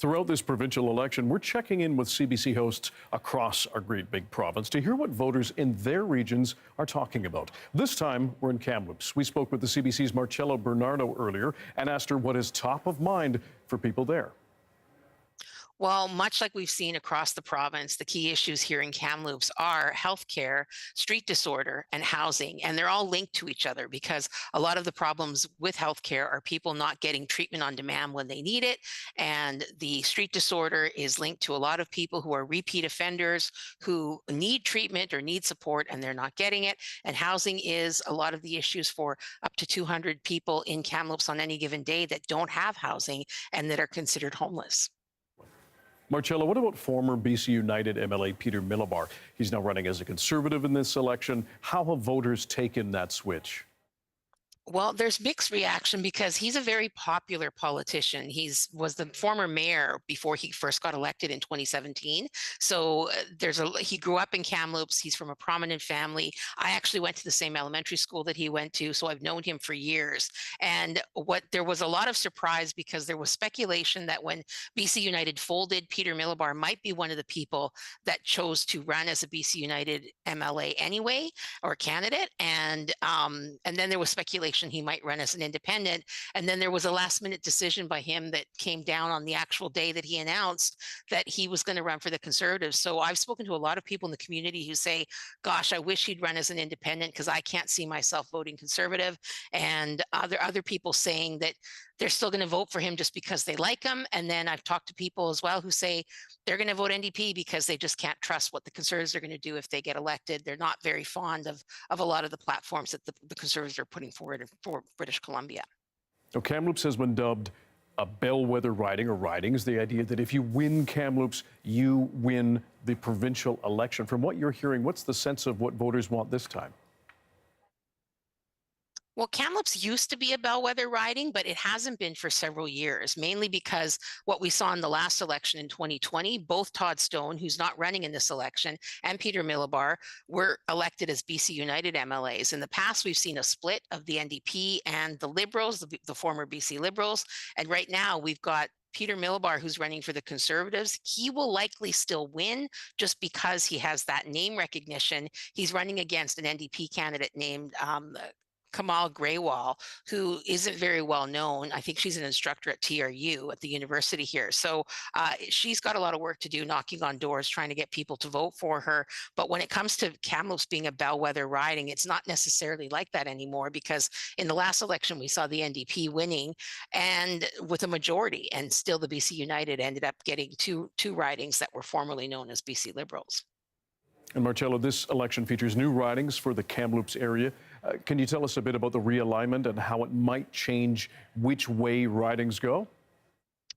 Throughout this provincial election, we're checking in with CBC hosts across our great big province to hear what voters in their regions are talking about. This time, we're in Kamloops. We spoke with the CBC's Marcella Bernardo earlier and asked her what is top of mind for people there. Well, much like we've seen across the province, the key issues here in Kamloops are healthcare, street disorder, and housing. And they're all linked to each other because a lot of the problems with healthcare are people not getting treatment on demand when they need it. And the street disorder is linked to a lot of people who are repeat offenders who need treatment or need support and they're not getting it. And housing is a lot of the issues for up to 200 people in Kamloops on any given day that don't have housing and that are considered homeless. Marcella, what about former BC United MLA Peter Millibar? He's now running as a Conservative in this election. How have voters taken that switch? Well, there's mixed reaction because he's a very popular politician. Was the former mayor before he first got elected in 2017. So he grew up in Kamloops. He's from a prominent family. I actually went to the same elementary school that he went to, so I've known him for years. And there was a lot of surprise because there was speculation that when BC United folded, Peter Millibar might be one of the people that chose to run as a BC United MLA anyway, or candidate. And then there was speculation he might run as an independent. And then there was a last minute decision by him that came down on the actual day that he announced that he was going to run for the Conservatives. So I've spoken to a lot of people in the community who say, gosh, I wish he'd run as an independent because I can't see myself voting Conservative. And other people saying that they're still going to vote for him just because they like him. And then I've talked to people as well who say they're going to vote NDP because they just can't trust what the Conservatives are going to do if they get elected. They're not very fond of a lot of the platforms that the Conservatives are putting forward for British Columbia. Now, Kamloops has been dubbed a bellwether riding, or ridings, the idea that if you win Kamloops, you win the provincial election. From what you're hearing, what's the sense of what voters want this time? Well, Kamloops used to be a bellwether riding, but it hasn't been for several years, mainly because what we saw in the last election in 2020, both Todd Stone, who's not running in this election, and Peter Millibar were elected as BC United MLAs. In the past, we've seen a split of the NDP and the Liberals, the former BC Liberals. And right now, we've got Peter Millibar, who's running for the Conservatives. He will likely still win just because he has that name recognition. He's running against an NDP candidate named Kamal Graywall, who isn't very well known. I think she's an instructor at TRU at the university here. So she's got a lot of work to do knocking on doors, trying to get people to vote for her. But when it comes to Kamloops being a bellwether riding, it's not necessarily like that anymore because in the last election, we saw the NDP winning and with a majority, and still the BC United ended up getting two ridings that were formerly known as BC Liberals. And Marcella, this election features new ridings for the Kamloops area. Can you tell us a bit about the realignment and how it might change which way ridings go?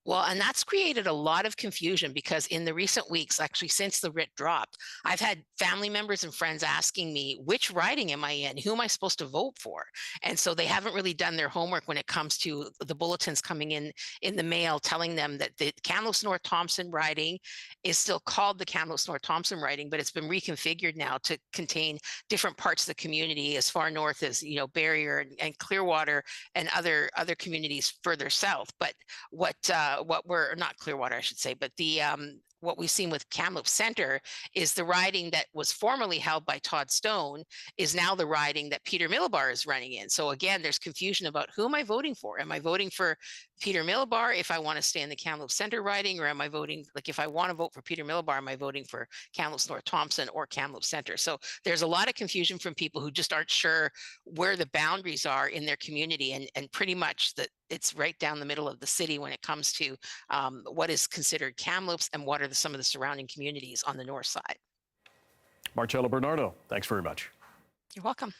Well, and that's created a lot of confusion because in the recent weeks, actually since the writ dropped, I've had family members and friends asking me, which riding am I in? Who am I supposed to vote for? And so they haven't really done their homework when it comes to the bulletins coming in the mail telling them that the Kamloops North Thompson riding is still called the Kamloops North Thompson riding, but it's been reconfigured now to contain different parts of the community as far north as, Barrier and Clearwater and other communities further south. But what we're not Clearwater, I should say, but what we've seen with Kamloops Centre is the riding that was formerly held by Todd Stone is now the riding that Peter Millibar is running in. So again, there's confusion about who am I voting for? Am I voting for Peter Millibar if I want to stay in the Kamloops Centre riding, or am I voting, like if I want to vote for Peter Millibar, am I voting for Kamloops North Thompson or Kamloops Centre? So there's a lot of confusion from people who just aren't sure where the boundaries are in their community, and pretty much that it's right down the middle of the city when it comes to what is considered Kamloops and what are some of the surrounding communities on the north side. Marcella Bernardo, thanks very much. You're welcome.